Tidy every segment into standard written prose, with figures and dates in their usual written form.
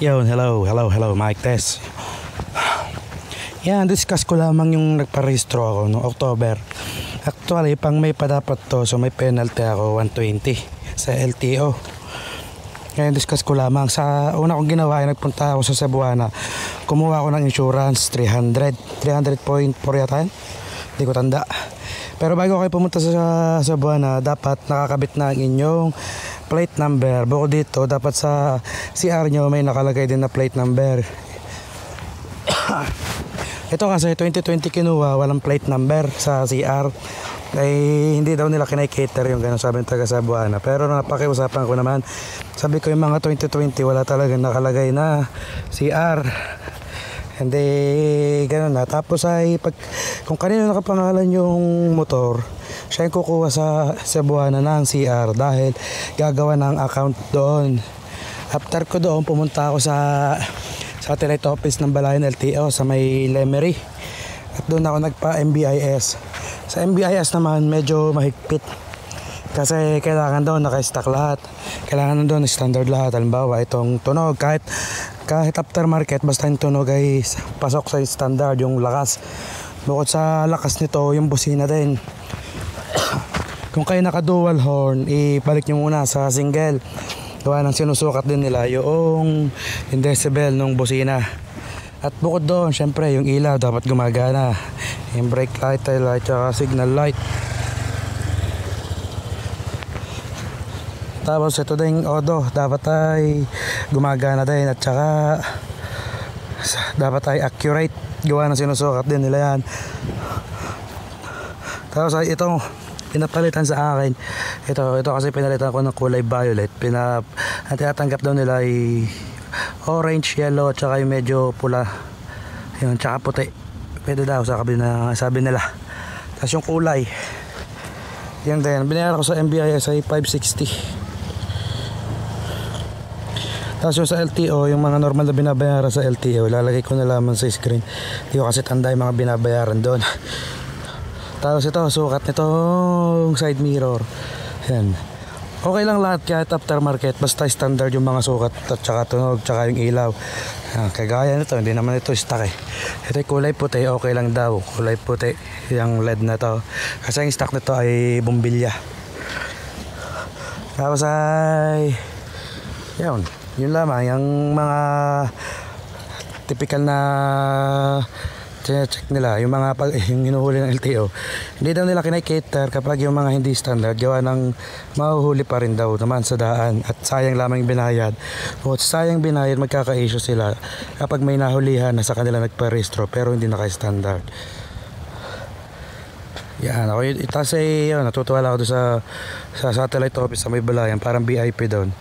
Yun, hello, mic test. Yan, discuss ko lamang yung nagparehistro ako noong October. Actually, pang May pa dapat to, so may penalty ako 120 sa LTO. Ngayon, discuss ko lamang. Sa una kong ginawa ay nagpunta ako sa Cebuana. Kumuha ako ng insurance, 300.4 yata yan. Hindi ko tanda. Pero bago kayo pumunta sa Cebuana, dapat nakakabit na ang inyong plate number. Bukod dito, dapat sa CR nyo may nakalagay din na plate number. Ito kasi 2020 kinuha, walang plate number sa CR. Ay hindi daw nila kinay-cater yung gano'n, sabi ng taga Cebuana. Pero napakiusapan ko naman, sabi ko yung mga 2020 wala talagang nakalagay na CR. Hindi gano'n na. Tapos ay kung kanino nakapangalan yung motor, siya yung kukuha sa Cebuana ng CR dahil gagawa ng account doon. After ko doon, pumunta ako sa satellite office ng Balayan LTO sa may Lemery. At doon ako nagpa-MBIS. Sa MBIS naman medyo mahigpit. Kasi kailangan doon naka-stock lahat. Kailangan doon standard lahat. Halimbawa, itong tunog, kahit aftermarket, basta yung tunog ay pasok sa standard, yung lakas. Bukod sa lakas nito, yung busina din. Kung kayo naka-dual horn, ibalik nyo muna sa single. Gawa ng sinusukat din nila yung decibel ng busina. At bukod doon, syempre yung ilaw dapat gumagana. Yung brake light, tail light, at signal light. Tapos ito din odo, dapat ay gumagana din. At saka dapat ay accurate. Gawa ng sinusukat din nila yan. Tapos ay itong pinapalitan sa akin, ito kasi pinalitan ko ng kulay violet. Ang tinatanggap daw nila ay orange, yellow, tsaka yung medyo pula, yun, tsaka puti. Pwede daw sabi nila. Tapos yung kulay, yan din, binayaran ko sa MBIS ay 560. Tapos yung sa LTO, yung mga normal na binabayaran sa LTO, lalagay ko na lamang sa screen. Hindi ko kasi tanda yung mga binabayaran doon. Tapos ito, sukat nitong side mirror. Yan. Okay lang lahat kahit aftermarket, basta standard yung mga sukat at saka tunog, saka yung ilaw. Yan, kagaya nito, hindi naman ito stock eh. Ito yung kulay puti, okay lang daw. Kulay puti, yung LED na to. Kasi yung stock nito ay bumbilya. Tapos ay yun lamang, yung mga typical na check nila, yung mga yung hinuhuli ng LTO, hindi daw nila kinay-cater kapag yung mga hindi standard, gawa ng mahuhuli pa rin daw naman sa daan at sayang lamang binayad. Kung sayang binayad, magkaka-issue sila kapag may nahulihan na sa kanila nagpa-restro pero hindi naka-standard. Yan, ako kasi natutuwa lang ako doon sa satellite office sa may Balayan, parang VIP doon.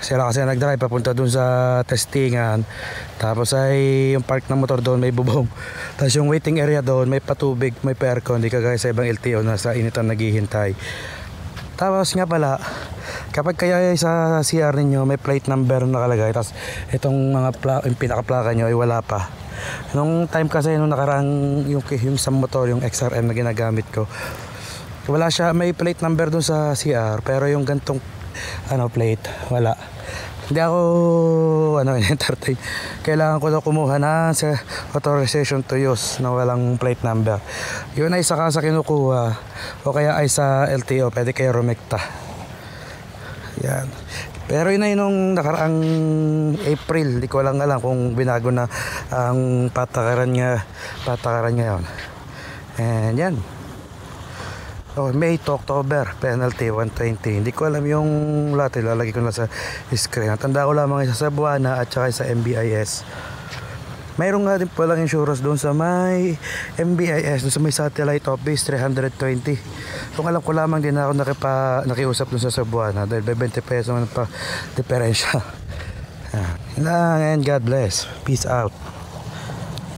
Sila kasi nag-drive papunta dun sa testingan. Tapos ay yung park ng motor doon may bubong. Tapos yung waiting area doon may patubig, may aircon. Di kagaya sa ibang LTO na sa initan naghihintay. Tapos nga pala, kapag kaya sa CR ninyo may plate number na nakalagay, tapos itong yung pinaka-plaka nyo ay wala pa. Nung time kasi nung nakarang yung sa motor, yung XRM na ginagamit ko, wala siya, may plate number doon sa CR, pero yung gantong plate, wala. Hindi ako entertain. Kailangan ko daw kumuha na sa authorization to use na walang plate number. Yun ay saka sa kinukuha o kaya ay sa LTO, pwede kayo rumekta. Yan. Pero yun ay nung nakaraang April, di ko lang alam kung binago na ang patakaran niya yun. And yan. May to October, penalty 120. Hindi ko alam yung lahat, lalagay ko na sa screen. Tanda ko lamang sa Cebuana at saka sa MBIS. Mayroon nga din palang insurance doon sa may MBIS, doon sa may satellite office, 320. Kung alam ko lamang din ako nakiusap doon sa Cebuana dahil 20 pesos naman pa diferensya. And God bless. Peace out.